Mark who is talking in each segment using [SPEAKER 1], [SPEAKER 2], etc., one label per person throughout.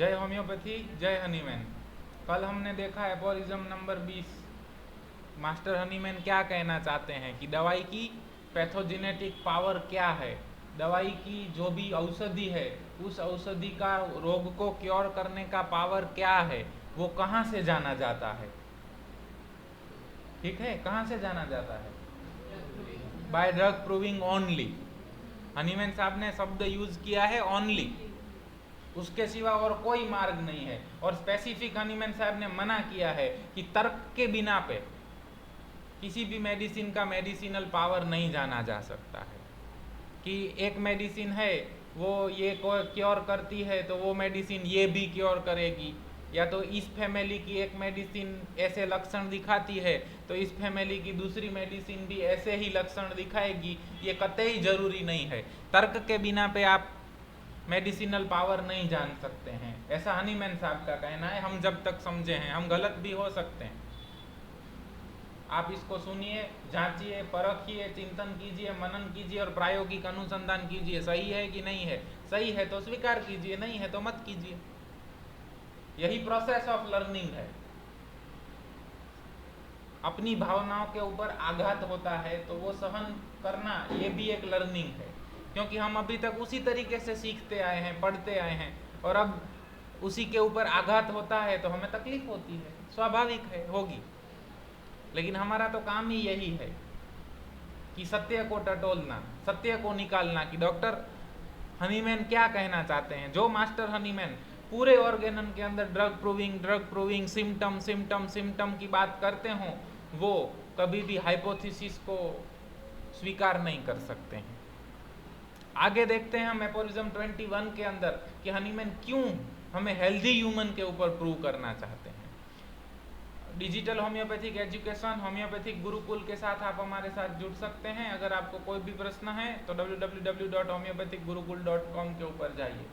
[SPEAKER 1] जय होम्योपैथी, जय हनीमैन। कल हमने देखा एपोरिज्म नंबर 20। मास्टर हनीमैन क्या कहना चाहते हैं कि दवाई की पैथोजेनेटिक पावर क्या है, दवाई की जो भी औषधि है उस औषधि का रोग को क्योर करने का पावर क्या है, वो कहाँ से जाना जाता है। ठीक है, कहाँ से जाना जाता है? By drug proving only. Hahnemann साहब ने शब्द यूज किया है ओनली, उसके सिवा और कोई मार्ग नहीं है। और स्पेसिफिक हनीमैन साहब ने मना किया है कि तर्क के बिना पे किसी भी मेडिसिन का मेडिसिनल पावर नहीं जाना जा सकता है कि एक मेडिसिन है वो ये क्योर करती है तो वो मेडिसिन ये भी क्योर करेगी, या तो इस फैमिली की एक मेडिसिन ऐसे लक्षण दिखाती है तो इस फैमिली की दूसरी मेडिसिन भी ऐसे ही लक्षण दिखाएगी। ये कतई जरूरी नहीं है। तर्क के बिना पे आप मेडिसिनल पावर नहीं जान सकते हैं, ऐसा हनीमैन साहब का कहना है। हम जब तक समझे हैं, हम गलत भी हो सकते हैं। आप इसको सुनिए, जांचिए, परखिए, चिंतन कीजिए, मनन कीजिए और प्रायोगिक अनुसंधान कीजिए। सही है कि नहीं है? सही है तो स्वीकार कीजिए, नहीं है तो मत कीजिए। यही प्रोसेस ऑफ लर्निंग है। अपनी भावनाओं के ऊपर आघात होता है तो वो सहन करना, ये भी एक लर्निंग है, क्योंकि हम अभी तक उसी तरीके से सीखते आए हैं, पढ़ते आए हैं, और अब उसी के ऊपर आघात होता है तो हमें तकलीफ होती है, स्वाभाविक है, होगी। लेकिन हमारा तो काम ही यही है कि सत्य को टटोलना, सत्य को निकालना कि डॉक्टर हनीमैन क्या कहना चाहते हैं। जो मास्टर हनीमैन पूरे ऑर्गेनन के अंदर drug proving symptom symptom symptom की बात करते हों, वो कभी भी हाइपोथेसिस को स्वीकार नहीं कर सकते हैं। आगे देखते हैं हम एपोरिज्म 21 के अंदर कि हनीमैन क्यों हमें हेल्दी ह्यूमन के ऊपर प्रूव करना चाहते हैं। Digital homeopathic education, homeopathic Gurukul के साथ आप हमारे साथ जुड़ सकते हैं। अगर आपको कोई भी प्रश्न है तो www.homeopathicgurukul.com के ऊपर जाइए।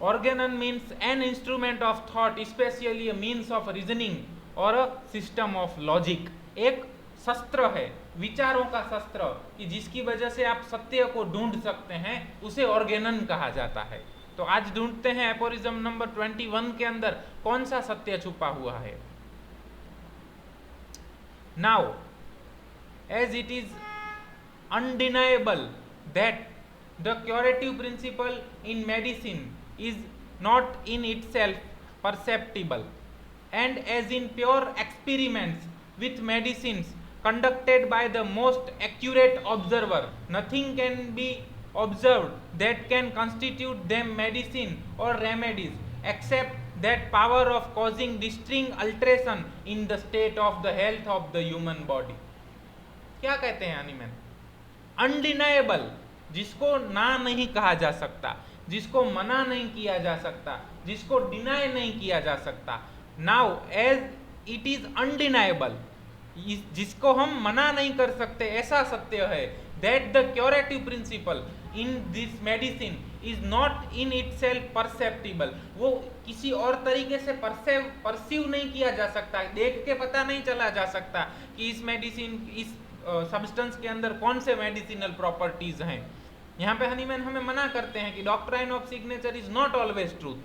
[SPEAKER 1] Organon means an instrument of thought, especially a means of reasoning or a system of logic। एक शस्त्र है, विचारों का शस्त्र, कि जिसकी वजह से आप सत्य को ढूंढ सकते हैं, उसे ऑर्गेनन कहा जाता है। तो आज ढूंढते हैं एपोरिज्म नंबर 21 के अंदर कौन सा सत्य छुपा हुआ है। Now as it is undeniable that the curative principle in medicine is not in itself perceptible, and as in pure experiments with medicines conducted by the most accurate observer, nothing can be observed that can constitute them medicine or remedies except that power of causing distinct alteration in the state of the health of the human body। क्या कहते हैं Hahnemann? Undeniable, जिसको ना नहीं कहा जा सकता, जिसको मना नहीं किया जा सकता, जिसको डिनाई नहीं किया जा सकता। Now as it is undeniable, जिसको हम मना नहीं कर सकते, ऐसा सत्य है that the curative principle in this medicine is not in itself perceptible. वो किसी और तरीके से परसीव नहीं किया जा सकता, देख के पता नहीं चला जा सकता कि इस मेडिसिन, इस सब्सटेंस के अंदर कौन से मेडिसिनल प्रॉपर्टीज हैं। यहाँ पे हनीमैन हमें मना करते हैं कि doctrine of signature is not always truth.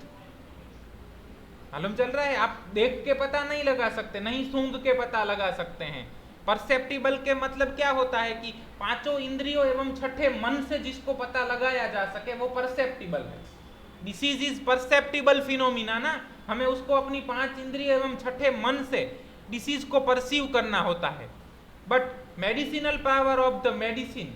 [SPEAKER 1] मालूम चल रहा है? आप देख के पता नहीं लगा सकते, नहीं सूंघ के पता लगा सकते हैं। परसेप्टिबल के मतलब क्या होता है कि पांचों इंद्रियों एवं छठे मन से जिसको पता लगाया जा सके वो परसेप्टिबल है। डिसीज इज परसेप्टिबल फिनोमिना ना, हमें उसको अपनी पांच इंद्रिय एवं छठे मन से डिसीज को परसीव करना होता है। But medicinal power of the medicine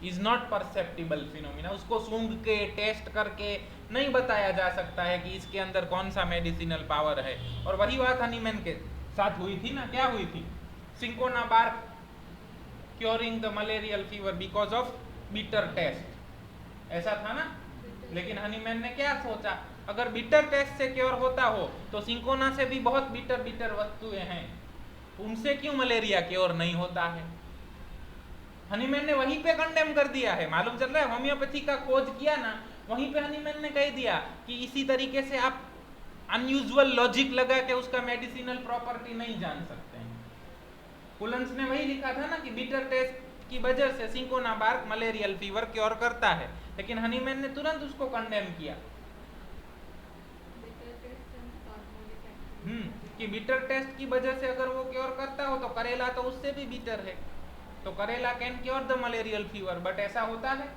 [SPEAKER 1] is not perceptible phenomena. उसको सूंघ के टेस्ट करके नहीं बताया जा सकता है कि इसके अंदर कौन सा मेडिसिनल पावर है। और वही बात हनीमैन के साथ हुई थी ना, क्या हुई थी? Cinchona bark curing the malarial fever because of bitter taste, ऐसा था ना। लेकिन हनीमैन ने क्या सोचा, अगर बिटर टेस्ट से क्योर होता हो तो सिंकोना से भी बहुत बिटर बिटर वस्तुएं हैं, उनसे क्यों मलेरिया क्योर नहीं होता है? हनीमैन ने वहीं पे कंडेम कर दिया है। मालूम चल रहा है? होम्योपैथी का खोज किया ना, वहीं पे हनीमैन ने कह दिया कि इसी तरीके से आप अनयूजुअल लॉजिक लगा के उसका मेडिसिनल प्रॉपर्टी नहीं जान सकते हैं। कुलंस ने वही लिखा था ना कि बिटर टेस्ट की वजह से cinchona bark malarial fever cure करता है, लेकिन हनीमैन ने तुरंत उसको कंडेम किया। कि बिटर टेस्ट की वजह से अगर वो क्योर करता हो तो करेला तो उससे भी बिटर है, तो करेला can cure the malarial fever, but ऐसा होता है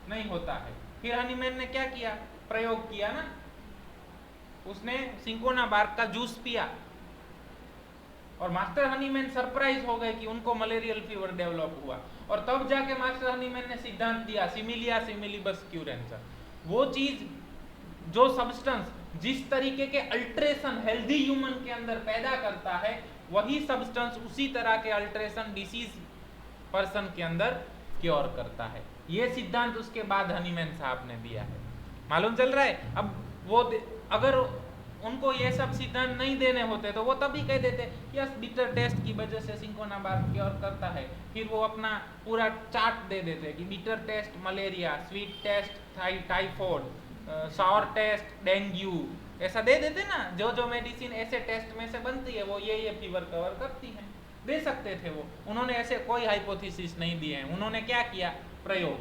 [SPEAKER 1] नहीं होता है। फिर हनीमैन ने क्या किया, प्रयोग किया ना, उसने सिंकोना बार्क का जूस पिया और मास्टर हनीमैन सरप्राइज हो गए कि उनको मलेरियल फीवर डेवलप हुआ, और तब जाके मास्टर हनीमैन ने सिद्धांत दिया सिमिलिया सिमिलिबस क्यूरेंसर। वो चीज जो सब्सटेंस जिस तरीके के अल्ट्रेशन हेल्दी ह्यूमन के अंदर पैदा करता है, वही सब्सटेंस उसी तरह के अल्ट्रेशन डिसीज पर्सन के अंदर क्योर करता है। ये सिद्धांत उसके बाद हनीमैन साहब ने दिया है, मालूम चल रहा है। अब वो अगर उनको ये सब सिद्धांत नहीं देने होते तो वो तभी कह देते यस बिटर टेस्ट की वजह से सिंकोना बार्क क्योर करता है, फिर वो अपना पूरा चार्ट दे देते कि bitter taste malaria, sweet taste typhoid, sour taste dengue, ऐसा दे देते ना। जो जो मेडिसिन ऐसे टेस्ट में से बनती है वो ये फीवर कवर करती है, दे सकते थे वो। उन्होंने ऐसे कोई हाइपोथेसिस नहीं दिए हैं, उन्होंने क्या किया, प्रयोग।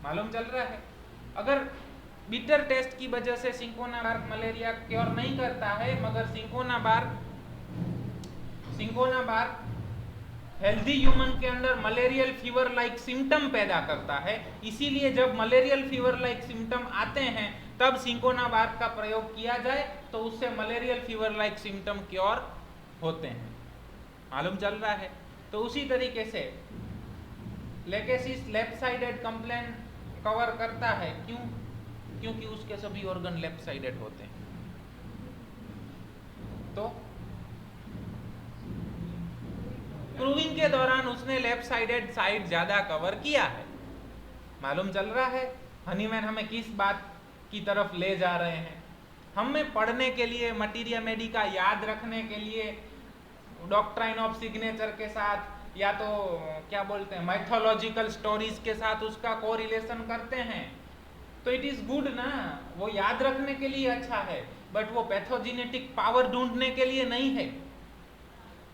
[SPEAKER 1] मालूम चल रहा है। अगर बिटर टेस्ट की वजह से सिंकोना बार्क मलेरिया क्योर नहीं करता है, मगर सिंकोना बार्क हेल्दी ह्यूमन के अंदर मलेरियल फीवर लाइक सिम्टम पैदा करता है, इसीलिए जब मलेरियल फीवर लाइक सिम्टम आते हैं तब सिंकोना बार्क का प्रयोग किया जाए तो उससे malarial fever like symptom cure होते हैं। मालूम चल रहा है। तो उसी तरीके से lachesis left sided complain cover करता है, क्यों, क्योंकि उसके सभी ऑर्गन लेफ्ट साइडेड होते हैं। तो प्रूविंग के दौरान उसने लेफ्ट साइडेड साइड ज्यादा कवर किया है। मालूम चल रहा है। हनीमैन हमें किस बात की तरफ ले जा रहे हैं, हमें पढ़ने के लिए, मटीरिया मेडिका याद रखने के लिए डॉक्ट्राइन ऑफ सिग्नेचर के साथ या तो क्या बोलते हैं माइथोलॉजिकल स्टोरीज के साथ उसका कोरिलेशन करते हैं, तो इट इज गुड ना, वो याद रखने के लिए अच्छा है, बट वो पैथोजेनेटिक पावर ढूंढने के लिए नहीं है।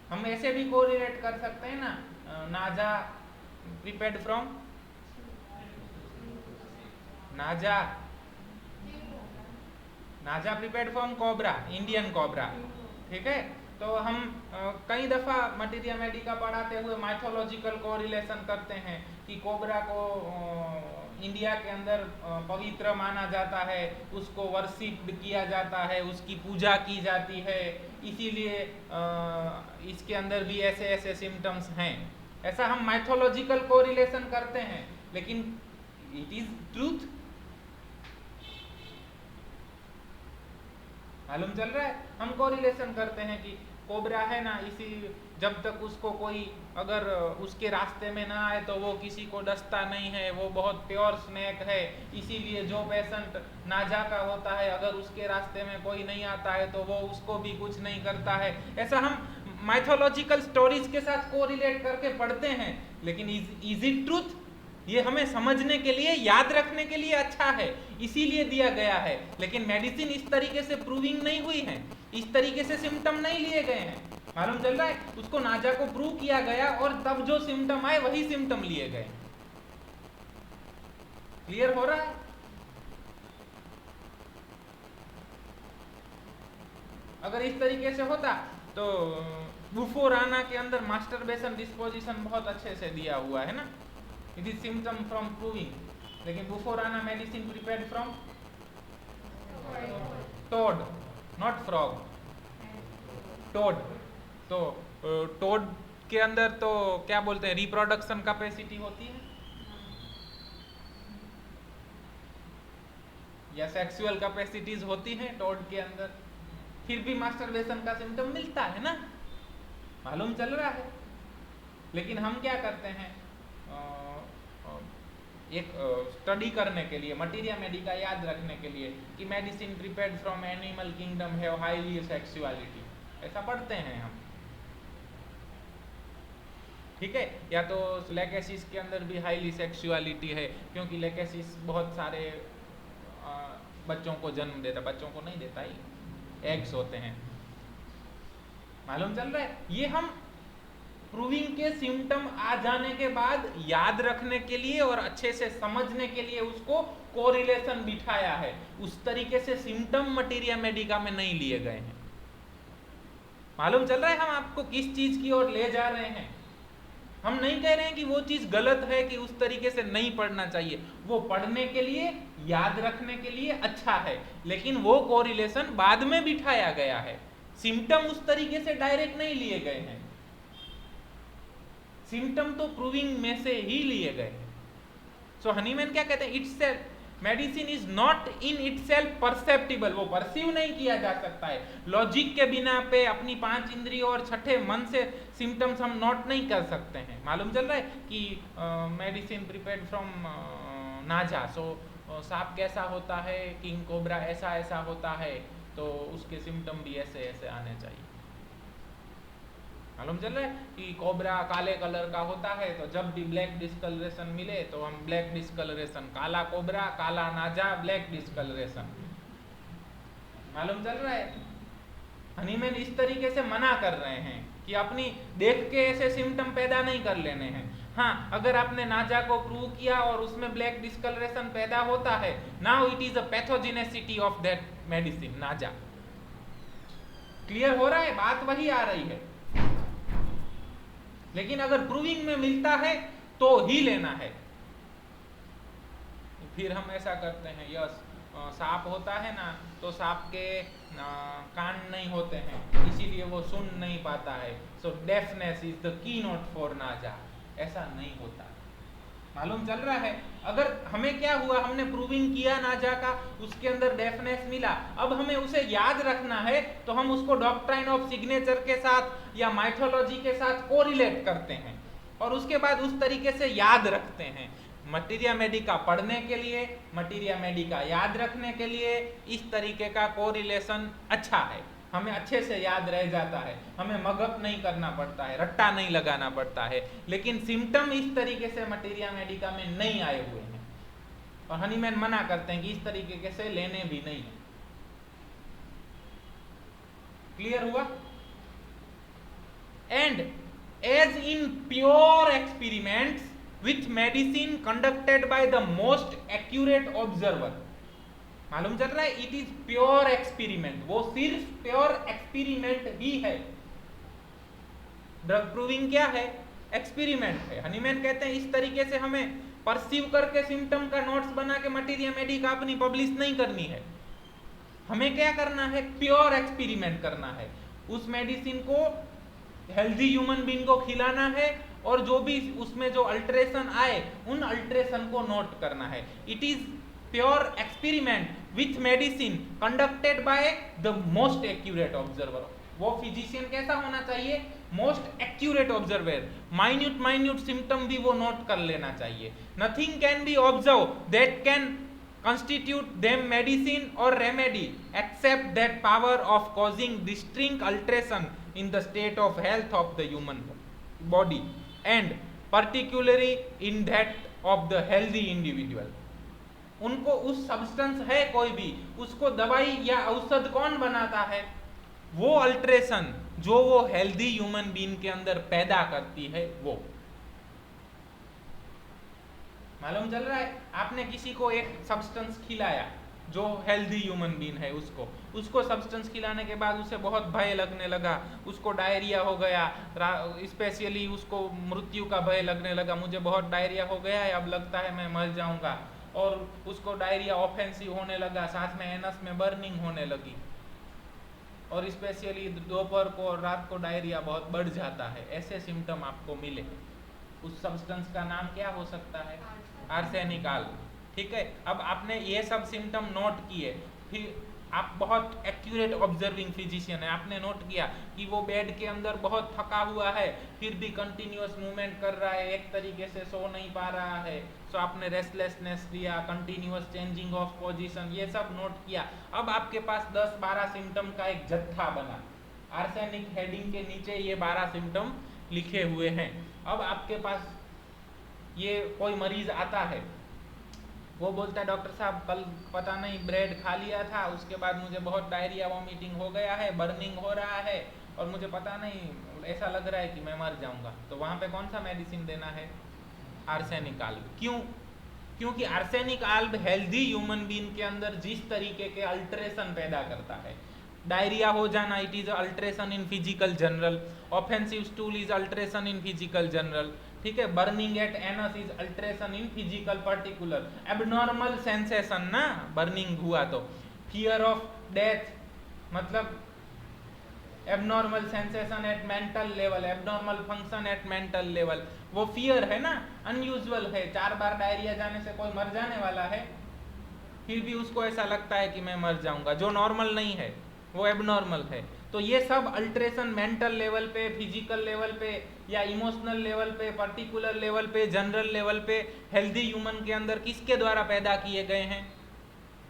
[SPEAKER 1] हम ऐसे भी कोरिलेट कर सकते हैं ना, नाजा प्रिपेयर्ड फ्रॉम नाजा prepared from cobra, Indian cobra, ठीक है। तो हम कई दफा मटीरिया मेडिका पढ़ाते हुए माइथोलॉजिकल कोरिलेशन करते हैं कि कोबरा को इंडिया के अंदर पवित्र माना जाता है, उसको वर्शिप्ड किया जाता है, उसकी पूजा की जाती है, इसीलिए इसके अंदर भी ऐसे ऐसे सिम्टम्स हैं। ऐसा हम माइथोलॉजिकल कोरिलेशन करते हैं, लेकिन इट इज ट्रूथ। मालूम चल रहा है। हम कोरिलेशन करते हैं कि कोबरा है ना, इसी जब तक उसको कोई अगर उसके रास्ते में ना आए तो वो किसी को डसता नहीं है, वो बहुत प्योर स्नेक है, इसीलिए जो पेशेंट नाजा का होता है अगर उसके रास्ते में कोई नहीं आता है तो वो उसको भी कुछ नहीं करता है। ऐसा हम माइथोलॉजिकल स्टोरीज के साथ कोरिलेट करके पढ़ते हैं, लेकिन इज इट ट्रूथ? ये हमें समझने के लिए, याद रखने के लिए अच्छा है, इसीलिए दिया गया है। लेकिन मेडिसिन इस तरीके से प्रूविंग नहीं हुई है, इस तरीके से सिम्टम नहीं लिए गए हैं। मालूम चल रहा है। उसको नाजा को प्रूव किया गया और तब जो सिम्टम आए वही सिम्टम लिए गए। क्लियर हो रहा है। अगर इस तरीके से होता तो बुफोराना के अंदर मास्टरबेशन डिस्पोजिशन बहुत अच्छे से दिया हुआ है ना, it is symptom from proving, लेकिन Bufo rana medicine prepared from toad, not frog, toad. तो टोड के अंदर तो क्या बोलते हैं, रिप्रोडक्शन कैपेसिटी होती है या सेक्सुअल कैपेसिटीज होती हैं टोड के अंदर, फिर भी मास्टरबेशन का सिम्टम मिलता है ना। मालूम चल रहा है। लेकिन हम क्या करते हैं, एक स्टडी करने के लिए, मटीरिया मेडिका याद रखने के लिए कि medicine prepared from animal kingdom have highly sexuality, ऐसा पढ़ते हैं हम, ठीक है। या तो लेकेसिस के अंदर भी हाईली सेक्सुअलिटी है, क्योंकि लेकेसिस बहुत सारे बच्चों को जन्म देता, बच्चों को नहीं देता ही, एग्स होते हैं। मालूम चल रहा है। ये हम प्रूविंग के सिम्टम आ जाने के बाद याद रखने के लिए और अच्छे से समझने के लिए उसको कोरिलेशन बिठाया है। उस तरीके से सिम्टम मटीरिया मेडिका में नहीं लिए गए हैं। मालूम चल रहा है हम आपको किस चीज की ओर ले जा रहे हैं। हम नहीं कह रहे हैं कि वो चीज गलत है कि उस तरीके से नहीं पढ़ना चाहिए, वो पढ़ने के लिए याद रखने के लिए अच्छा है, लेकिन वो कोरिलेशन बाद में बिठाया गया है। सिम्टम उस तरीके से डायरेक्ट नहीं लिए गए हैं, सिम्टम तो प्रूविंग में से ही लिए गए हैं। सो हनीमैन क्या कहते हैं, its medicine is not in itself perceptible, वो परसीव नहीं किया जा सकता है। लॉजिक के बिना पे अपनी 5 इंद्रियों और छठे मन से सिम्टम्स हम नोट नहीं कर सकते हैं। मालूम चल रहा है कि मेडिसिन प्रिपेयर्ड फ्रॉम नाजा, सो सांप कैसा होता है, किंग कोबरा ऐसा ऐसा होता है, तो उसके सिम्टम भी ऐसे ऐसे आने चाहिए। मालूम चल रहा है कि कोबरा काले कलर का होता है, तो जब भी ब्लैक डिस्कलरेशन मिले तो हम ब्लैक डिस्कलरेशन, काला कोबरा, काला नाजा, ब्लैक डिस्कलरेशन। मालूम चल रहा है, हनीमैन इस तरीके से मना कर रहे हैं कि अपनी देख के ऐसे सिम्टम पैदा नहीं कर लेने हैं। हाँ, अगर आपने नाजा को प्रूव किया और उसमें ब्लैक डिस्कलरेशन पैदा होता है, now it is a pathogenicity of that medicine नाजा। क्लियर हो रहा है, बात वही आ रही है। लेकिन अगर प्रूविंग में मिलता है तो ही लेना है। फिर हम ऐसा करते हैं, यस सांप होता है ना, तो सांप के कान नहीं होते हैं, इसीलिए वो सुन नहीं पाता है, so deafness is the key note for Naja. ऐसा नहीं होता। मालूम चल रहा है, अगर हमें क्या हुआ, हमने प्रूविंग किया नाजा का, उसके अंदर डेफनेस मिला, अब हमें उसे याद रखना है तो हम उसको डॉक्ट्राइन ऑफ सिग्नेचर के साथ या माइथोलॉजी के साथ कोरिलेट करते हैं और उसके बाद उस तरीके से याद रखते हैं। मटीरिया मेडिका पढ़ने के लिए, मटीरिया मेडिका याद रखने के लिए इस तरीके का कोरिलेशन अच्छा है, हमें अच्छे से याद रह जाता है, हमें मगअप नहीं करना पड़ता है, रट्टा नहीं लगाना पड़ता है। लेकिन सिम्टम इस तरीके से मटीरिया मेडिका में नहीं आए हुए हैं और हनीमैन मना करते हैं कि इस तरीके से लेने भी नहीं है। क्लियर हुआ? And as in pure experiments with medicine conducted by the most accurate observer. मालूम चल रहा है, इट इज प्योर एक्सपेरिमेंट, वो सिर्फ प्योर एक्सपेरिमेंट ही है। ड्रग प्रूविंग क्या है? एक्सपेरिमेंट है। हनीमैन कहते हैं इस तरीके से हमें परसीव करके सिम्टम का नोट्स बना के मटीरिया मेडिका अपनी पब्लिश नहीं करनी है। हमें क्या करना है? प्योर एक्सपेरिमेंट करना है। उस मेडिसिन को हेल्दी ह्यूमन बीइंग को खिलाना है और जो भी उसमें जो अल्टरेशन आए उन अल्टरेशन को नोट करना है। It is pure experiment with medicine conducted by the most accurate observer. वो फिजिशियन कैसा होना चाहिए? Most accurate observer. Minute minute symptom भी वो नोट कर लेना चाहिए। Nothing can be observe that can constitute them medicine or remedy except that power of causing distinct alteration in the state of health of the human body and particularly in that of the healthy individual। उनको उस substance है कोई भी, उसको दवाई या औषध कौन बनाता है? वो अल्ट्रेशन जो वो हेल्दी ह्यूमन बीइंग के अंदर पैदा करती है वो। मालूम चल रहा है, आपने किसी को एक सब्सटेंस खिलाया जो हेल्दी ह्यूमन बीइंग है, उसको सब्सटेंस खिलाने के बाद उसे बहुत भय लगने लगा, उसको डायरिया हो गया, स्पेशली उसको मृत्यु का भय लगने लगा, मुझे बहुत डायरिया हो गया है, अब लगता है मैं मर जाऊंगा, और उसको डायरिया ऑफेंसिव होने लगा, साथ में एनस में बर्निंग होने लगी, और स्पेशली दोपहर को और रात को डायरिया बहुत बढ़ जाता है। ऐसे सिम्टम आपको मिले, उस सब्सटेंस का नाम क्या हो सकता है? आर्सेनिक। ठीक है, अब आपने ये सब सिम्टम नोट किए, फिर आप बहुत एक्यूरेट ऑब्जर्विंग फिजिशियन है, आपने नोट किया कि वो बेड के अंदर बहुत थका हुआ है, फिर भी कंटिन्यूअस मूवमेंट कर रहा है, एक तरीके से सो नहीं पा रहा है, सो आपने रेस्टलेसनेस लिया, कंटिन्यूअस चेंजिंग ऑफ पोजीशन, ये सब नोट किया। अब आपके पास 10-12 सिम्टम का एक जत्था बना, आर्सेनिक हेडिंग के नीचे ये 12 सिम्टम लिखे हुए हैं। अब आपके पास ये कोई मरीज आता है, वो बोलता है डॉक्टर साहब कल पता नहीं ब्रेड खा लिया था, उसके बाद मुझे बहुत डायरिया वॉमिटिंग हो गया है, बर्निंग हो रहा है, और मुझे पता नहीं ऐसा लग रहा है कि मैं मर जाऊंगा, तो वहां पे कौन सा मेडिसिन देना है? Arsenic alb. क्यों? क्योंकि arsenic alb healthy human being के अंदर जिस तरीके के अल्ट्रेशन पैदा करता है, डायरिया हो जाना, it is alteration in physical general, offensive stool is alteration in physical general, ठीक है, burning at anus is alteration in physical particular, abnormal sensation ना, बर्निंग हुआ तो, फियर ऑफ डेथ मतलब abnormal sensation at mental level, abnormal function at mental level, वो fear है ना, unusual है। 4 बार डायरिया जाने से कोई मर जाने वाला है, फिर भी उसको ऐसा लगता है कि मैं मर जाऊंगा, जो नॉर्मल नहीं है वो एबनॉर्मल है। तो ये सब अल्ट्रेशन मेंटल लेवल पे, फिजिकल लेवल पे या इमोशनल लेवल पे, पर्टिकुलर लेवल पे, जनरल लेवल पे हेल्दी ह्यूमन के अंदर किसके द्वारा पैदा किए गए हैं?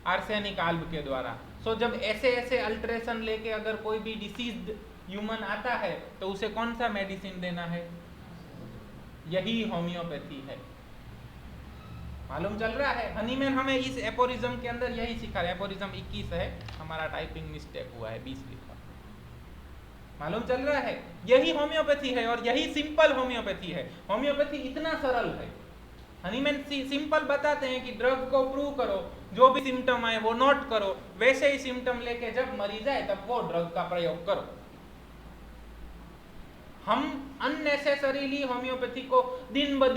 [SPEAKER 1] आर्सेनिक आल्ब के द्वारा। सो जब ऐसे ऐसे अल्ट्रेशन लेके अगर कोई भी डिसीज्ड ह्यूमन आता है तो उसे कौन सा मेडिसिन देना है? यही होम्योपैथी है। मालूम चल रहा है? हनीमैन हमें इस एपोरिज्म के अंदर यही सिखा रहे हैं। एपोरिज्म 21 है, हमारा टाइपिंग मिस्टेक हुआ है, 20 लिखा। मालूम चल रहा है? यही होम्योपैथी है और यही सिंपल होम्योपैथी है। होम्योपैथी इतना सरल है। हनीमैन सिंपल बताते हैं कि ड्रग को प्रूव करो, जो भी सिम्टम आए वो नोट करो, वैसे ही सिम्टम लेके जब मरीज आए तब वो ड्रग का प्रयोग करो। हम अननेसेसरीली होम्योपैथी को दिन ब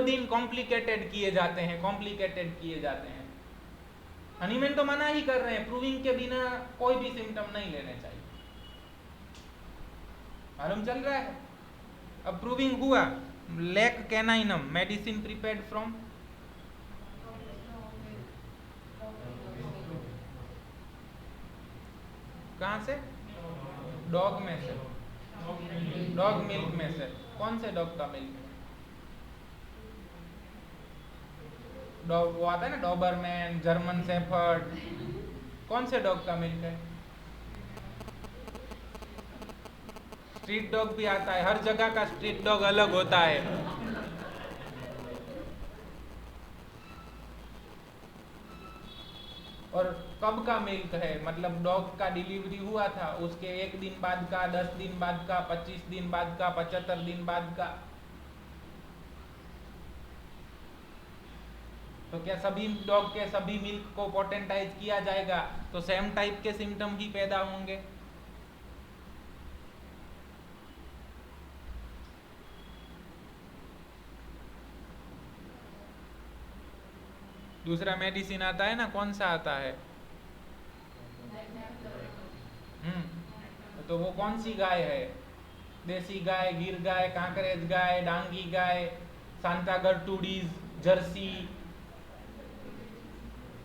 [SPEAKER 1] दिन कॉम्प्लिकेटेड किए जाते हैं। हनीमैन तो मना ही कर रहे हैं, प्रूविंग के बिना कोई भी सिम्टम नहीं लेने चाहिए। मालूम चल रहा है? अब प्रूविंग हुआ, lake caninum medicine prepared from कहां से? डॉग में से, डॉग मिल्क में से। कौन से डॉग का मिल्क? डॉग वो आता है ना, डॉबरमैन, जर्मन शेफर्ड, कौन से डॉग का मिल्क है? स्ट्रीट डॉग भी आता है, हर जगह का स्ट्रीट डॉग अलग होता है। और कब का मिल्क है? मतलब डॉग का डिलीवरी हुआ था उसके 1 दिन बाद का, 10 दिन बाद का, 25 दिन बाद का, 75 दिन बाद का। तो क्या सभी डॉग के सभी मिल्क को पोटेंटाइज किया जाएगा तो सेम टाइप के सिम्टम ही पैदा होंगे? दूसरा मेडिसिन आता है ना, कौन सा आता है? तो वो कौन सी गाय है? देसी गाय, गिर गाय, कांकरेज गाय, डांगी गाय, सांता गर्टुडीज, जर्सी।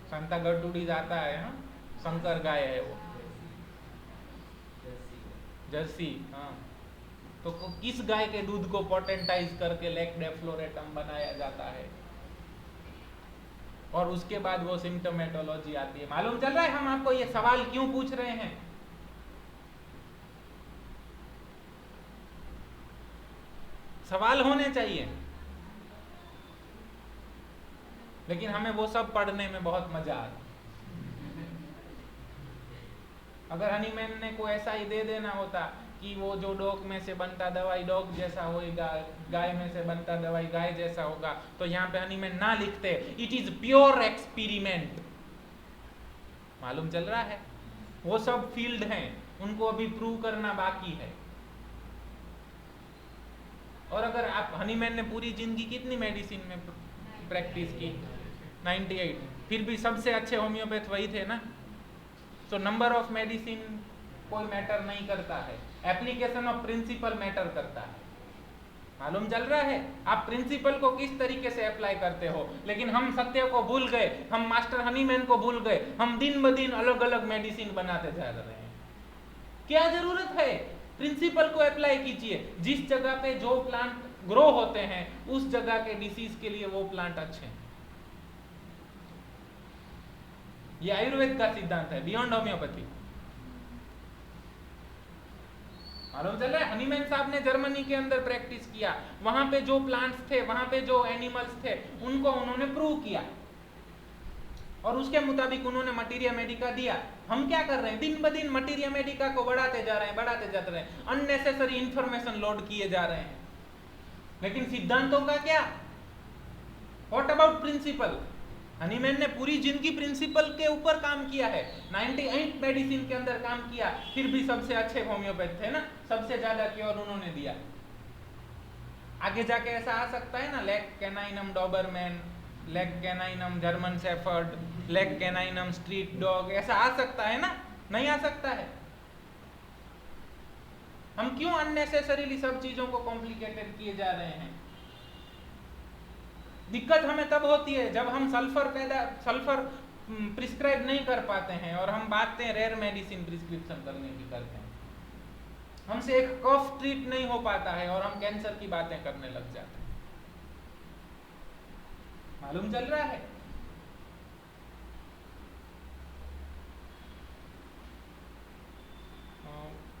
[SPEAKER 1] सांता गर्टुडीज आता है, हाँ, संकर गाय है वो, जर्सी। हाँ, तो किस गाय के दूध को पोटेंटाइज करके लेक डेफ्लोरेटम बनाया जाता है? और उसके बाद वो सिम्टोमेटोलॉजी आती है। मालूम चल रहा है हम आपको ये सवाल क्यों पूछ रहे हैं? सवाल होने चाहिए, लेकिन हमें वो सब पढ़ने में बहुत मजा आता। अगर हनीमैन ने कोई ऐसा ही दे देना होता कि वो जो डॉग में से बनता दवाई डॉग जैसा होगा, गाय में से बनता दवाई गाय जैसा होगा, तो यहाँ पे हनीमैन ना लिखते इट इज प्योर एक्सपेरिमेंट। मालूम चल रहा है? वो सब फील्ड हैं, उनको अभी प्रूव करना बाकी है। और अगर आप, हनीमैन ने पूरी जिंदगी कितनी मेडिसिन में प्रैक्टिस की? 98। फिर भी सबसे अच्छे होम्योपैथ वही थे ना। तो नंबर ऑफ मेडिसिन कोई मैटर नहीं करता है, एप्लीकेशन ऑफ प्रिंसिपल मैटर करता है। मालूम चल रहा है? आप प्रिंसिपल को किस तरीके से अप्लाई करते हो। लेकिन हम सत्य को भूल गए, हम मास्टर हनीमैन को भूल गए, हम दिन ब दिन अलग अलग मेडिसिन बनाते जा रहे हैं। क्या जरूरत है? प्रिंसिपल को अप्लाई कीजिए। जिस जगह पे जो प्लांट ग्रो होते हैं उस जगह के डिसीज के लिए वो प्लांट अच्छे हैं। ये आयुर्वेद का सिद्धांत है, बियॉन्ड होम्योपैथी। मालूम चल रहा है? हनीमैन साहब ने जर्मनी के अंदर प्रैक्टिस किया, वहां पे जो प्लांट्स थे, वहां पे जो एनिमल्स थे, उनको उन्होंने प्रूव किया। और उसके मुताबिक उन्होंने मटीरिया मेडिका दिया। हम क्या कर रहे हैं, दिन ब दिन मटीरिया मेडिका को बढ़ाते जा रहे हैं, बढ़ाते जाते रहे हैं, अननेसेसरी इंफॉर्मेशन लोड किए जा रहे हैं। लेकिन सिद्धांतों का क्या, व्हाट अबाउट प्रिंसिपल? हनीमैन ने पूरी जिंदगी प्रिंसिपल के ऊपर काम किया है, 98 मेडिसिन के अंदर काम किया, फिर भी सबसे अच्छे होम्योपैथ थे ना, सबसे ज्यादा क्योर उन्होंने दिया। आगे जाके ऐसा आ सकता है ना, lac caninum Doberman, lac caninum German shepherd, lac caninum street dog, ऐसा आ सकता है ना? नहीं आ सकता है। हम क्यों अननेसेसरीली सब चीजों को कॉम्प्लिकेटेड किए जा रहे हैं? दिक्कत हमें तब होती है जब हम सल्फर प्रिस्क्राइब नहीं कर पाते हैं और हम बातें रेयर मेडिसिन प्रिस्क्रिप्शन करने की करते हैं। हमसे एक कफ ट्रीट नहीं हो पाता है और हम कैंसर की बातें करने लग जाते हैं। मालूम चल रहा है?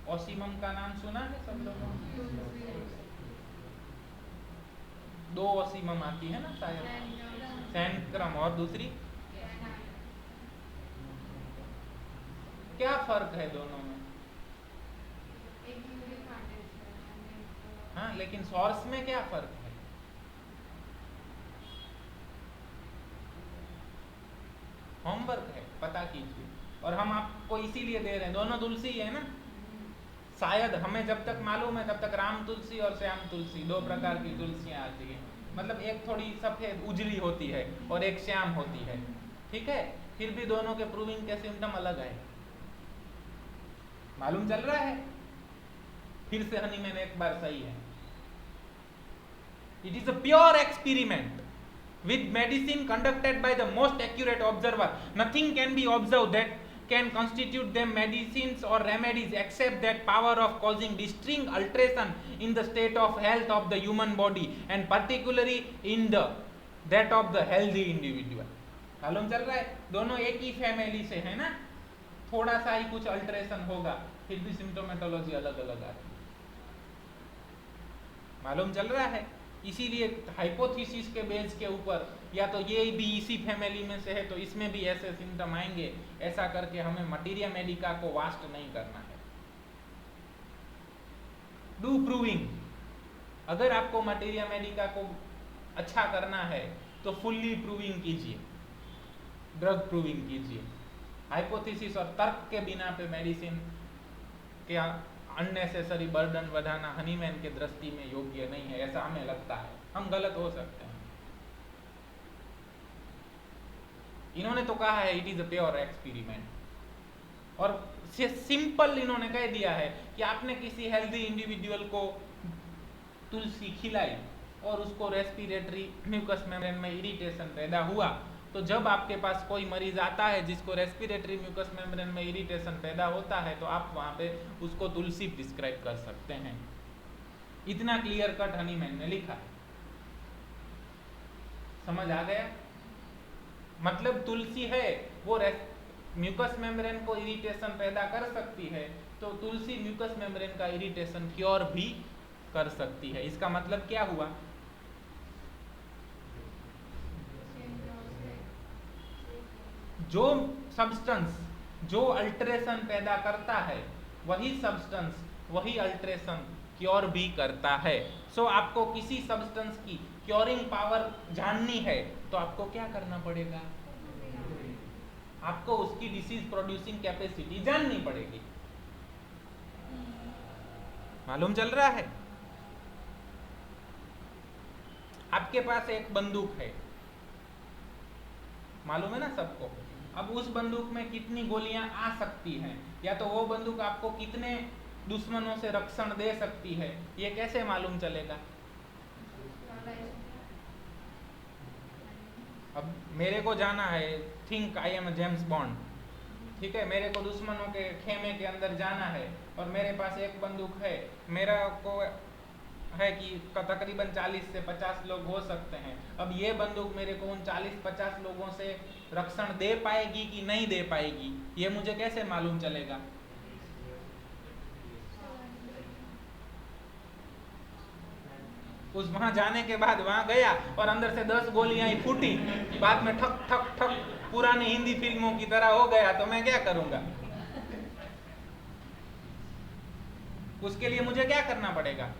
[SPEAKER 1] ओसिमम का नाम सुना है सब लोगों ने? 2 ओसिमम आती है ना शायद, सैंक्रम और दूसरी, क्या फर्क है दोनों में? हाँ, लेकिन सोर्स में क्या फर्क है? होमवर्क है, पता कीजिए। और हम आपको इसीलिए दे रहे हैं, दोनों तुलसी है ना। शायद हमें जब तक मालूम है तब तक राम तुलसी और श्याम तुलसी 2 प्रकार की तुलसियां आती है। मतलब एक थोड़ी सफेद उजली होती है और एक श्याम होती है, ठीक है? फिर भी दोनों के प्रूविंग के सिम्टम अलग है। मालूम चल रहा है? फिर से हनीमैन एक बार सही है। It is a pure experiment with medicine conducted by the most accurate observer. Nothing can be observed that can constitute them medicines or remedies except that power of causing distinct alteration in the state of health of the human body and particularly in that of the healthy individual. मालूम चल रहा है? दोनों एक ही family से है ना, थोड़ा सा ही कुछ अल्टरेशन होगा, फिर भी सिम्टोमेटोलॉजी अलग अलग आ रही है। मालूम चल रहा है? इसीलिए हाइपोथेसिस के बेस के ऊपर, या तो ये भी इसी फैमिली में से है तो इसमें भी ऐसे सिम्टम आएंगे, ऐसा करके हमें मटीरिया मेडिका को वास्ट नहीं करना है। Do proving. अगर आपको मटीरिया मेडिका को अच्छा करना है तो फुल्ली प्रूविंग कीजिए, ड्रग प्रूविंग कीजिए। हाइपोथेसिस और तर्क के बिना पे मेडिसिन क्या अननेसेसरी बर्डन बढ़ाना हनीमैन के दृष्टि में योग्य नहीं है, ऐसा हमें लगता है। हम गलत हो सकते हैं। इन्होंने तो कहा है it is a pure experiment, और सिंपल इन्होंने कह दिया है कि आपने किसी हेल्दी इंडिविजुअल को तुलसी खिलाई और उसको रेस्पिरेटरी म्यूकस मेम्ब्रेन में इरिटेशन पैदा हुआ, तो जब आपके पास कोई मरीज आता है जिसको रेस्पिरेटरी म्यूकस मेम्ब्रेन में इरिटेशन पैदा होता है तो आप वहां पे उसको तुलसी प्रिस्क्राइब कर सकते हैं। इतना क्लियर कट हनीमैन ने लिखा। समझ आ गया? मतलब तुलसी है वो म्यूकस मेम्ब्रेन को इरिटेशन पैदा कर सकती है, तो तुलसी म्यूकस मेम्ब्रेन का इरिटेशन क्योर भी कर सकती है। इसका मतलब क्या हुआ? जो सब्सटेंस जो अल्टरेशन पैदा करता है वही सब्सटेंस वही अल्टरेशन क्योर भी करता है। सो आपको किसी सब्सटेंस की क्योरिंग पावर जाननी है तो आपको क्या करना पड़ेगा? आपको उसकी डिसीज प्रोड्यूसिंग कैपेसिटी जाननी पड़ेगी। मालूम चल रहा है? आपके पास एक बंदूक है, मालूम है ना सबको। अब उस बंदूक में कितनी गोलियां आ सकती हैं, या तो वो बंदूक आपको कितने दुश्मनों से रक्षण दे सकती है, ये कैसे मालूम चलेगा? अब मेरे को जाना है, think I am James bond, ठीक है, मेरे को दुश्मनों के खेमे के अंदर जाना है और मेरे पास एक बंदूक है, मेरा को है कि तकरीबन 40 से 50 लोग हो सकते हैं। अब ये बंदूक मेरे को उन 40-50 लोगों से रक्षण दे पाएगी कि नहीं दे पाएगी, ये मुझे कैसे मालूम चलेगा? वहां जाने के बाद वहां गया और अंदर से 10 गोलियां ही फूटी, बाद में ठक ठक ठक पुरानी हिंदी फिल्मों की तरह हो गया तो मैं क्या करूंगा? उसके लिए मुझे क्या करना पड़ेगा?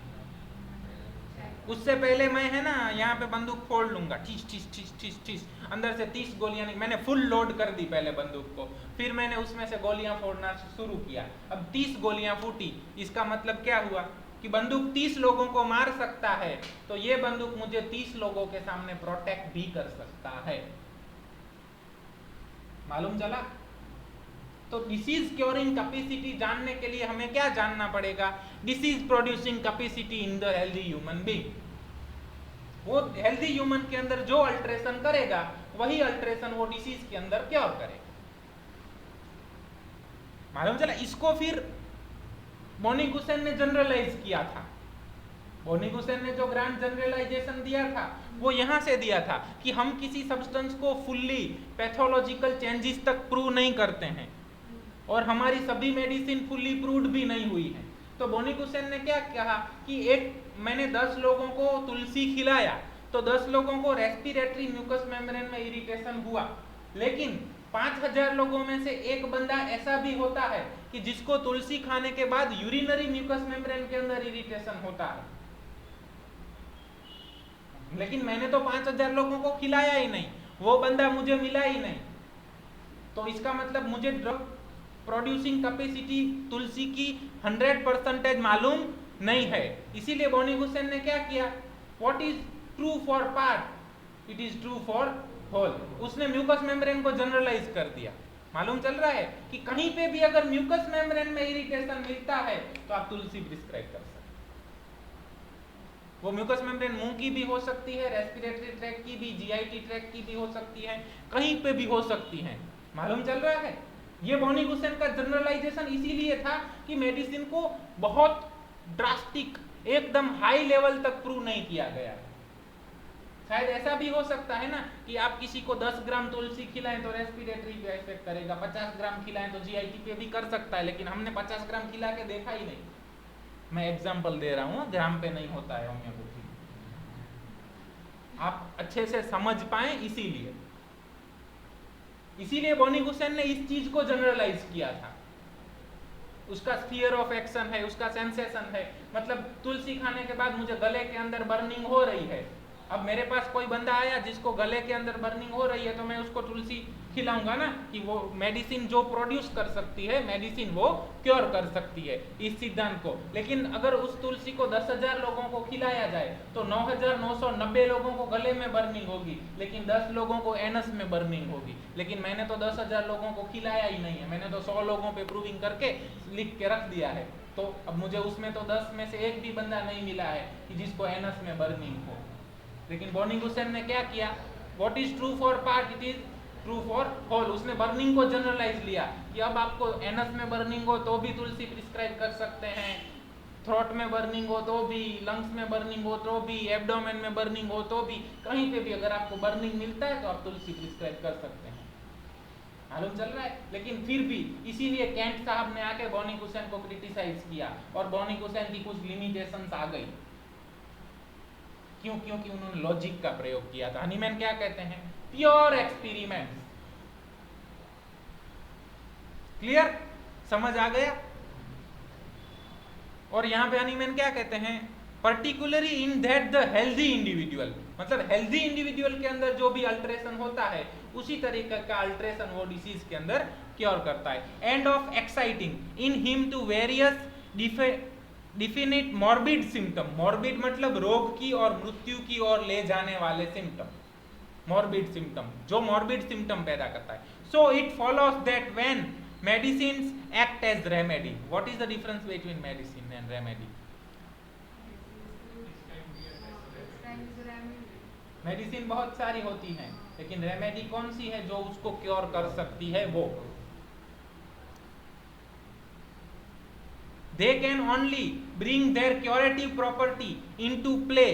[SPEAKER 1] उससे पहले मैं है ना यहाँ पे बंदूक फोड़ लूंगा, ठीस ठीस ठीस ठीस ठीस, अंदर से 30 गोलियां मैंने फुल लोड कर दी पहले बंदूक को, फिर मैंने उसमें से गोलियां फोड़ना शुरू किया, अब 30 गोलियां फूटी। इसका मतलब क्या हुआ कि बंदूक 30 लोगों को मार सकता है, तो ये बंदूक मुझे 30 लोगों के सामने प्रोटेक्ट भी कर सकता है। मालूम चला? तो डिसीज क्योरिंग कैपेसिटी जानने के लिए हमें क्या जानना पड़ेगा? Disease producing capacity in the healthy human being. वो हेल्दी ह्यूमन के अंदर जो अल्ट्रेशन करेगा वही अल्ट्रेशन वो डिसीज के अंदर क्योर करेगा। मालूम चला? इसको फिर बोनी-गुसेन ने जनरलाइज किया था। बोनी-गुसेन ने जो ग्रांड जनरलाइजेशन दिया था वो यहां से दिया था कि हम किसी सब्सटेंस को फुल्ली पैथोलॉजिकल चेंजेस तक प्रूव नहीं करते हैं और हमारी सभी मेडिसिन फुल्ली प्रूव्ड भी नहीं हुई है। तो बोनी-गुसेन ने क्या कहा कि मैंने 10 लोगों को तुलसी खिलाया तो 10 लोगों को रेस्पिरेटरी म्यूकस मेम्ब्रेन में इरिटेशन हुआ, लेकिन 5000 लोगों में से एक बंदा ऐसा भी होता है कि जिसको तुलसी खाने के बाद यूरिनरी म्यूकस मेम्ब्रेन के अंदर इरिटेशन होता है, लेकिन मैंने तो 5000 लोगों को खिलाया ही नहीं, वो बंदा मुझे मिला ही नहीं। तो इसका मतलब मुझे ड्रग प्रोड्यूसिंग कैपेसिटी तुलसी की 100% मालूम नहीं है। इसीलिए बोनी-गुसेन ने क्या किया? What is true for part it is true for whole. उसने म्यूकस मेम्ब्रेन को जनरलाइज कर दिया। मालूम चल रहा है कि कहीं पे भी अगर म्यूकस मेम्ब्रेन में इरिटेशन मिलता है तो आप तुलसी प्रिस्क्राइब कर सकते हैं। वो म्यूकस मेम्ब्रेन मुंह की भी हो सकती है, रेस्पिरेटरी ट्रैक्ट की भी, जीआईटी ट्रैक्ट की भी हो सकती है, कहीं पे भी हो सकती है। मालूम चल रहा है? ये बोनी-गुसेन का जनरलाइजेशन इसीलिए था कि मेडिसिन को बहुत ड्रास्टिक एकदम हाई लेवल तक प्रूव नहीं किया गया। शायद ऐसा भी हो सकता है ना कि आप किसी को 10 ग्राम तुलसी खिलाएं तो रेस्पिरेटरी पे इफेक्ट करेगा, 50 ग्राम खिलाएं तो जीआईटी पे भी कर सकता है, लेकिन हमने 50 ग्राम खिला के देखा ही नहीं। मैं एग्जाम्पल दे रहा हूँ, ग्राम पे नहीं होता है होम्योपैथी, आप अच्छे से समझ पाए इसीलिए बोनी-गुसेन ने इस चीज को जनरलाइज किया था। उसका स्फीयर ऑफ एक्शन है, उसका सेंसेशन है, मतलब तुलसी खाने के बाद मुझे गले के अंदर बर्निंग हो रही है। अब मेरे पास कोई बंदा आया जिसको गले के अंदर बर्निंग हो रही है तो मैं उसको तुलसी खिलाऊंगा ना कि वो मेडिसिन जो प्रोड्यूस कर सकती है, मेडिसिन वो क्योर कर सकती है, इस सिद्धांत को। लेकिन अगर उस तुलसी को 10,000 लोगों को खिलाया जाए तो 9,990 लोगों को गले में बर्निंग होगी, लेकिन 10 लोगों को एनस में बर्निंग होगी। लेकिन मैंने तो 10,000 लोगों को खिलाया ही नहीं है, मैंने तो 100 लोगों पे प्रूविंग करके लिख के रख दिया है, तो अब मुझे उसमें तो 10 में से एक भी बंदा नहीं मिला है कि जिसको एनस में बर्निंग हो। लेकिन बोनी-गुसेन ने क्या किया? What is true for part it is true for whole. उसने बर्निंग को जनरलाइज लिया कि अब आपको एनस में बर्निंग हो तो भी तुलसी प्रिस्क्राइब कर सकते हैं, थ्रोट में बर्निंग हो तो भी, लंग्स में बर्निंग हो तो भी, एब्डोमेन में बर्निंग हो तो भी, कहीं पे भी अगर आपको बर्निंग मिलता है तो आप तुलसी प्रिस्क्राइब कर सकते हैं। मालूम चल रहा है? लेकिन फिर भी इसीलिए कैंट साहब ने आके बोनी-गुसेन को क्रिटिसाइज किया और बोनी-गुसेन की कुछ लिमिटेशंस आ गई। क्यों? क्योंकि उन्होंने लॉजिक का प्रयोग किया था। हनीमैन क्या कहते हैं? Pure experiment. क्लियर? समझ आ गया? और यहां पे हनीमैन क्या कहते हैं? Particularly in that the healthy individual, मतलब हेल्दी इंडिविजुअल के अंदर जो भी अल्ट्रेशन होता है उसी तरीके का अल्ट्रेशन वो डिसीज के अंदर क्योर करता है। And of exciting in him to various definite morbid symptom. Morbid मतलब रोग की और मृत्यु की ओर ले जाने वाले सिम्टम, मॉर्बिड सिम्टम, जो मॉर्बिड सिम्टम पैदा करता है। So it follows that when medicines act as remedy. What is the difference between medicine and remedy? Medicine बहुत सारी होती हैं, लेकिन रेमेडी कौन सी है जो उसको क्योर कर सकती है? वो they can only bring their curative property into play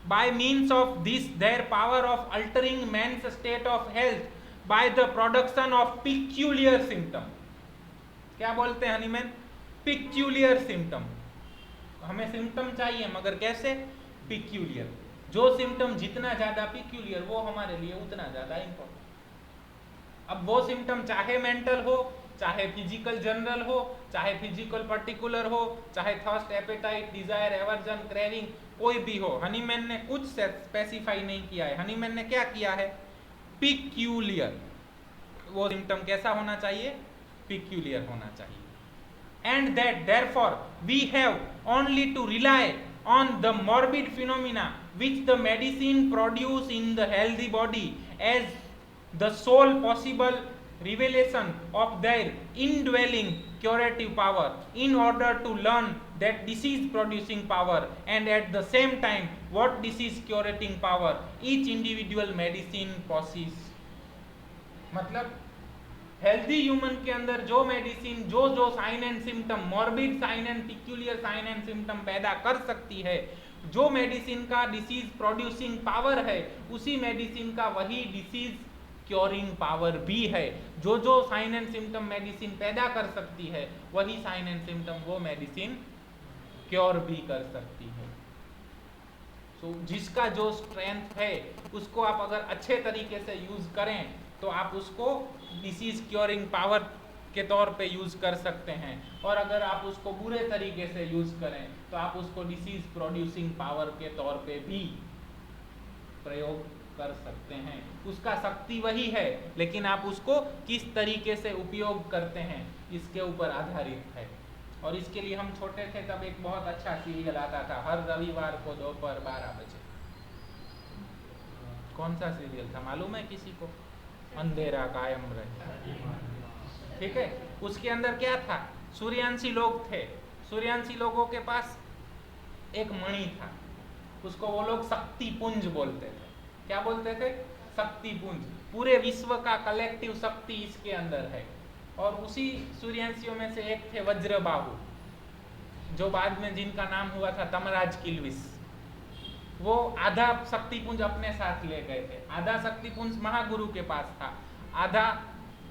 [SPEAKER 1] by means of this their power of altering man's state of health by the production of peculiar symptom। क्या बोलते हैं हनीमैन? peculiar symptom। हमें symptom चाहिए मगर कैसे? peculiar। जो symptom जितना ज्यादा पिक्यूलियर वो हमारे लिए उतना ज्यादा इंपॉर्टेंट। अब वो सिम्टम चाहे मेंटल हो, चाहे फिजिकल जनरल हो, चाहे फिजिकल पर्टिकुलर हो, चाहे thirst, appetite, desire, aversion, craving, कोई भी हो, हनीमैन ने कुछ स्पेसिफाई नहीं किया है। हनीमैन ने क्या किया है? पिक्यूलियर। वो सिम्टम कैसा होना चाहिए? पिक्यूलियर होना चाहिए। And that therefore we have only to rely on the morbid phenomena which the medicine produce in the healthy body as the sole possible revelation of their indwelling curative power in order to learn that disease producing power and at the same time what disease curating power each individual medicine possesses। मतलब healthy human के अंदर जो medicine जो sign and symptom, morbid sign and peculiar sign and symptom पैदा कर सकती है, जो मेडिसिन का डिसीज प्रोड्यूसिंग पावर है, उसी मेडिसिन का वही डिसीज क्योरिंग पावर भी है। जो साइन एंड सिम्टम मेडिसिन पैदा कर सकती है, वही साइन एंड सिम्टम वो मेडिसिन क्योर भी कर सकती है। तो जिसका जो स्ट्रेंथ है उसको आप अगर अच्छे तरीके से यूज करें तो आप उसको डिसीज क्योरिंग पावर के तौर पे यूज कर सकते हैं, और अगर आप उसको बुरे तरीके से यूज करें तो आप उसको डिसीज प्रोड्यूसिंग पावर के तौर पे भी प्रयोग कर सकते हैं। उसका शक्ति वही है, लेकिन आप उसको किस तरीके से उपयोग करते हैं इसके ऊपर आधारित है। और इसके लिए हम छोटे थे तब एक बहुत अच्छा सीरियल आता था हर रविवार को दोपहर 12 बजे। कौन सा सीरियल था मालूम है किसी को? अंधेरा कायम रहे। ठीक है, उसके अंदर क्या था? सूर्यांशी लोग थे। सूर्यांशी लोगों के पास एक मणि था, उसको वो लोग शक्तिपुंज बोलते थे। क्या बोलते थे? शक्तिपुंज। पूरे विश्व का कलेक्टिव शक्ति इसके अंदर है। और उसी सूर्यांशियों में से एक थे वज्रबाहु, जो बाद में जिनका नाम हुआ था तमराज किल्विस। वो आधा शक्तिपुंज अपने साथ ले गए थे। आधा शक्तिपुंज महागुरु के पास था, आधा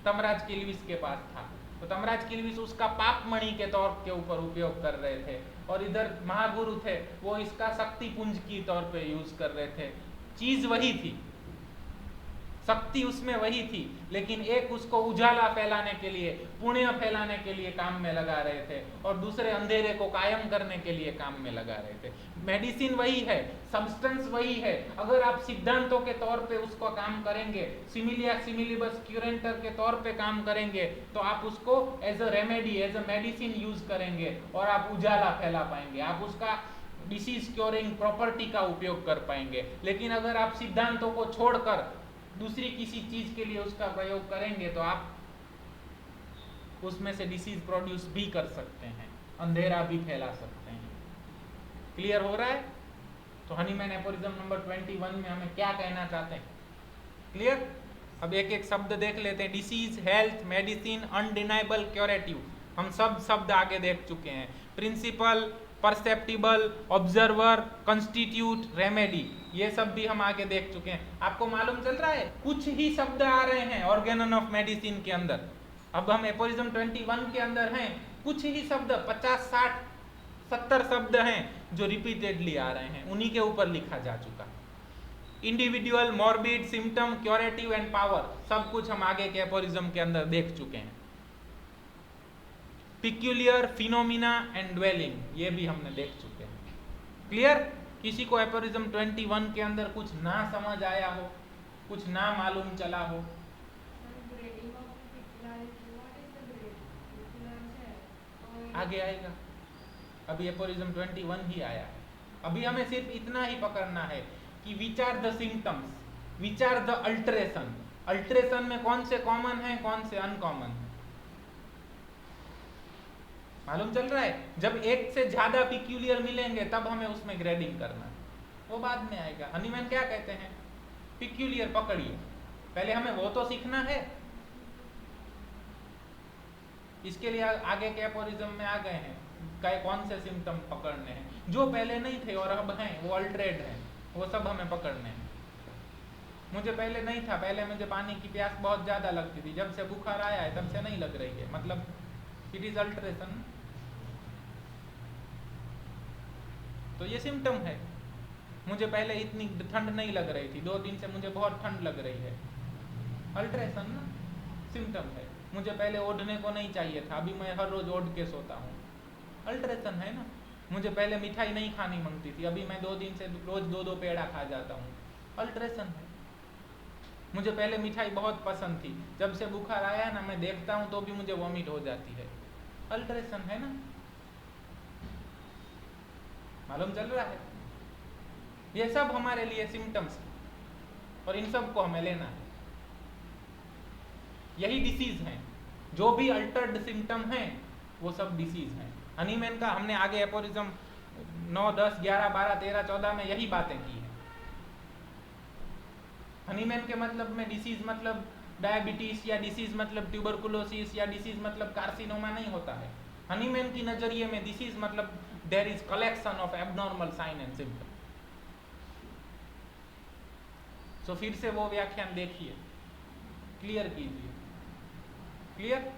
[SPEAKER 1] तमराज किल्विस के पास था। तो तमराज किल्विस उसका पाप मणि के तौर के ऊपर उपयोग कर रहे थे, और इधर महागुरु थे वो इसका शक्तिपुंज की तौर पे यूज कर रहे थे। चीज वही थी, शक्ति उसमें वही थी, लेकिन एक उसको उजाला फैलाने के लिए, पुण्य फैलाने के लिए काम में लगा रहे थे, और दूसरे अंधेरे को कायम करने के लिए काम में लगा रहे थे। मेडिसिन वही है, सब्सटेंस वही है। अगर आप सिद्धांतों के तौर पे उसको काम करेंगे, सिमिलिया सिमिलिबस क्यूरेंटर के तौर पे काम करेंगे, तो आप उसको as a remedy, as a medicine use करेंगे और आप उजाला फैला पाएंगे, आप उसका डिसीज क्योरिंग प्रॉपर्टी का उपयोग कर पाएंगे। लेकिन अगर आप सिद्धांतों को छोड़कर दूसरी किसी चीज के लिए उसका प्रयोग करेंगे तो आप उसमें से डिसीज प्रोड्यूस भी कर सकते हैं, अंधेरा भी फैला सकते हैं। क्लियर हो रहा है? तो हनीमैन एफोरिज्म नंबर 21 में हमें क्या कहना चाहते हैं? क्लियर? अब एक एक शब्द देख लेते हैं। Disease, health, medicine, undeniable, curative, हम सब शब्द आगे देख चुके हैं। Principal, perceptible, observer, constitute, remedy, ये सब भी हम आगे देख चुके हैं। आपको मालूम चल रहा है कुछ ही शब्द आ रहे हैं ऑर्गेनन ऑफ मेडिसिन के अंदर। अब हम एफोरिज्म 21 के अंदर हैं, कुछ ही शब्द 50, 60, 70 शब्द हैं जो रिपीटेडली आ रहे हैं, उन्हीं के ऊपर लिखा जा चुका। Individual, morbid, symptom, curative and power, सब कुछ हम आगे के एफोरिज्म के अंदर देख चुके हैं। पिक्यूलियर, फिनोमिना एंड ड्वेलिंग, ये भी हमने देख चुके हैं। क्लियर? किसी को एफोरिज्म 21 के अंदर कुछ ना समझ आया हो, कुछ ना मालूम चला हो? आगे आएगा, अभी एफोरिज्म 21 ही आया है। अभी हमें सिर्फ इतना ही पकड़ना है कि which are the symptoms, which are the alteration. Alteration में कौन से कॉमन है, कौन से अनकॉमन है, मालूम चल रहा है? जब एक से ज्यादा पिक्यूलियर मिलेंगे तब हमें उसमें ग्रेडिंग करना है, वो बाद में आएगा। हनीमैन क्या कहते हैं? पिक्यूलियर पकड़िए, पहले हमें वो तो सीखना है। इसके लिए आगे के एफोरिज्म में आ गए हैं कौन से सिम्टम पकड़ने हैं, जो पहले नहीं थे और अब हैं, वो अल्टरेड हैं, वो सब हमें पकड़ने हैं। मुझे पहले नहीं था, पहले मुझे पानी की प्यास बहुत ज्यादा लगती थी, जब से बुखार आया है तब से नहीं लग रही है, मतलब इट इज अल्टरेशन। तो ये सिम्टम है। मुझे पहले इतनी ठंड नहीं लग रही थी, 2 दिन से मुझे बहुत ठंड लग रही है। अल्ट्रेशन ना सिम्टम है। मुझे पहले ओढ़ने को नहीं चाहिए था, अभी मैं हर रोज ओढ़ के सोता हूँ। अल्ट्रेशन है ना। मुझे पहले मिठाई नहीं खानी मांगती थी, अभी मैं 2 दिन से रोज 2-2 पेड़ा खा जाता हूँ। अल्ट्रेशन है। मुझे पहले मिठाई बहुत पसंद थी, जब से बुखार आया ना मैं देखता हूँ तो भी मुझे वॉमिट हो जाती है। अल्ट्रेशन है ना। मालूम चल रहा है। ये सब हमारे लिए सिम्टम्स हैं और इन सब को हमें लेना है। यही डिसीज हैं। जो भी अल्टर्ड सिम्टम हैं वो सब डिसीज हैं। हनीमैन का हमने आगे एपोरिज्म 9, 10, 11, 12, 13, 14 में यही बातें की हैं। हनीमैन के मतलब में डिसीज मतलब डायबिटीज या डिसीज मतलब ट्यूबरकुलोसिस या डिसीज मतलब कार्सिनोमा नहीं होता है। हनीमैन की नजरिए में डिसीज मतलब there is collection of abnormal sign and symptom. So फिर से वो व्याख्यान देखिए, क्लियर कीजिए। क्लियर।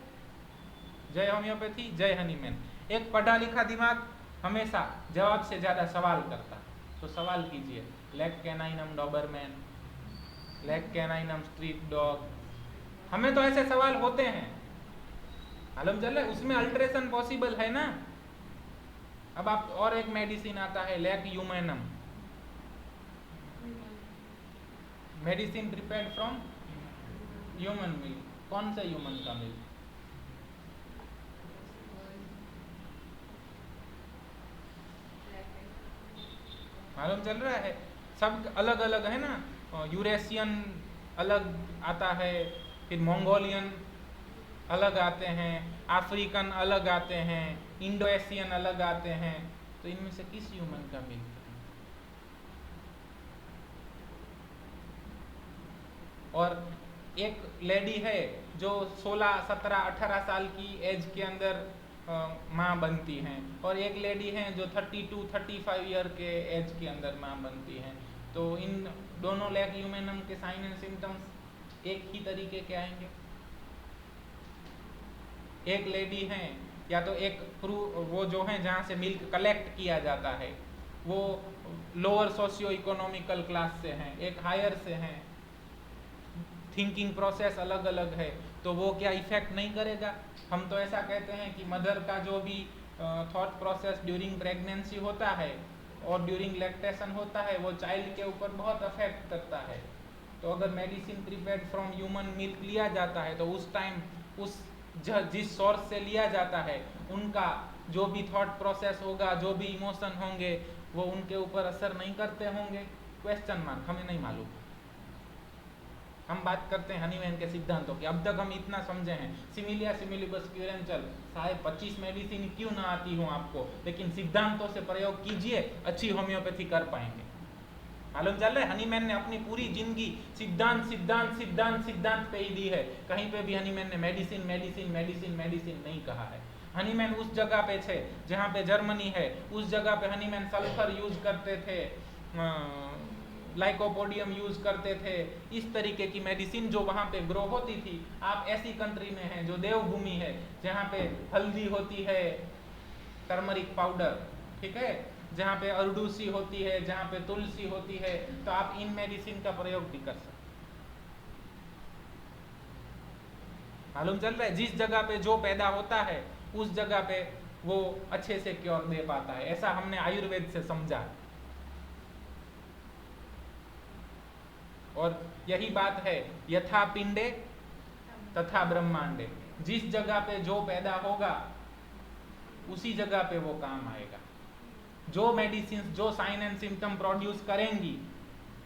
[SPEAKER 1] जय होम्योपैथी, जय हनीमैन। एक पढ़ा लिखा दिमाग हमेशा जवाब से ज्यादा सवाल करता है। तो सवाल कीजिए, lac caninum Doberman, lac caninum street dog. हमें तो ऐसे सवाल होते हैं, मालूम चल रहा है। उसमें अल्ट्रेशन पॉसिबल है ना। अब आप और एक मेडिसिन आता है lac humanum, medicine prepared from human milk. कौन सा ह्यूमन का मिल्क? मालूम चल रहा है। सब अलग अलग है ना। यूरेशियन अलग आता है, फिर मंगोलियन अलग आते हैं, अफ्रीकन अलग आते हैं, इंडो एशियन अलग आते हैं। तो इनमें से किस ह्यूमन का मिल्क? और एक लेडी है जो 16, 17, 18 साल की एज के अंदर माँ बनती हैं, और एक लेडी हैं जो 32, 35 ईयर के एज के अंदर माँ बनती हैं। तो इन दोनों लेग ह्यूमैनम के साइन एंड सिम्टम्स एक ही तरीके के आएंगे। एक लेडी हैं या तो एक वो जो है जहाँ से मिल्क कलेक्ट किया जाता है वो लोअर सोशियो इकोनॉमिकल क्लास से हैं, एक हायर से हैं, थिंकिंग प्रोसेस अलग अलग है, तो वो क्या इफेक्ट नहीं करेगा? हम तो ऐसा कहते हैं कि मदर का जो भी थॉट प्रोसेस ड्यूरिंग प्रेगनेंसी होता है और ड्यूरिंग लैक्टेशन होता है वो चाइल्ड के ऊपर बहुत अफेक्ट करता है। तो अगर medicine prepared from human milk लिया जाता है तो उस टाइम उस जिस सोर्स से लिया जाता है उनका जो भी थॉट प्रोसेस होगा, जो भी इमोशन होंगे, वो उनके ऊपर असर नहीं करते होंगे? क्वेश्चन मार्क, हमें नहीं मालूम। हम बात करते हैं हनीमैन के सिद्धांतों की। अब तक हम इतना समझे हैं, सिमिलिया सिमिलिबस क्यूरेंचल, शायद 25 मेडिसिन क्यों ना आती हो आपको, लेकिन सिद्धांतों से प्रयोग कीजिए, अच्छी होम्योपैथी कर पाएंगे। मालूम चल रहा है। हनीमैन ने अपनी पूरी जिंदगी सिद्धांत सिद्धांत सिद्धांत सिद्धांत पे ही दी है। कहीं पे भी हनीमैन ने मेडिसिन मेडिसिन मेडिसिन मेडिसिन नहीं कहा है। हनीमैन उस जगह पे थे जहाँ पे जर्मनी है, उस जगह पे हनीमैन सल्फर यूज करते थे, लाइकोपोडियम यूज करते थे, इस तरीके की मेडिसिन जो वहाँ पे ग्रो होती थी। आप ऐसी कंट्री में हैं जो देवभूमि है, जहाँ पे हल्दी होती है, टर्मरिक पाउडर, ठीक है, जहाँ पे अरडूसी होती है, जहाँ पे तुलसी होती है, तो आप इन मेडिसिन का प्रयोग भी कर सकते। मालूम चल रहा है। जिस जगह पे जो पैदा होता है उस जगह पे वो अच्छे से क्योर दे पाता है, ऐसा हमने आयुर्वेद से समझा। और यही बात है, यथा पिंडे तथा ब्रह्मांडे। जिस जगह पे जो पैदा होगा उसी जगह पे वो काम आएगा। जो मेडिसिन जो साइन एंड सिम्टम प्रोड्यूस करेंगी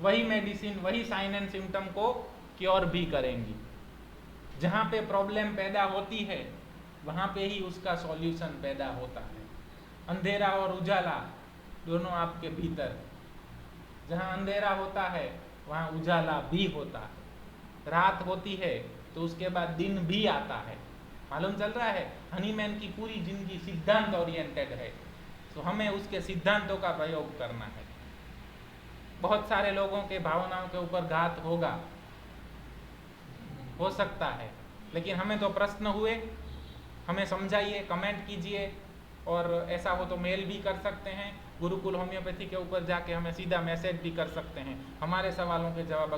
[SPEAKER 1] वही मेडिसिन वही साइन एंड सिम्टम को क्योर भी करेंगी। जहाँ पे प्रॉब्लम पैदा होती है वहाँ पे ही उसका सॉल्यूशन पैदा होता है। अंधेरा और उजाला दोनों आपके भीतर, जहाँ अंधेरा होता है वहाँ उजाला भी होता है। रात होती है तो उसके बाद दिन भी आता है। मालूम चल रहा है। हनीमैन की पूरी जिंदगी सिद्धांत ओरिएंटेड है, तो हमें उसके सिद्धांतों का प्रयोग करना है। बहुत सारे लोगों के भावनाओं के ऊपर घात होगा, हो सकता है, लेकिन हमें तो प्रश्न हुए, हमें समझाइए, कमेंट कीजिए, और ऐसा हो तो मेल भी कर सकते हैं। गुरुकुल होम्योपैथी के ऊपर जाके हमें सीधा मैसेज भी कर सकते हैं। हमारे सवालों के जवाब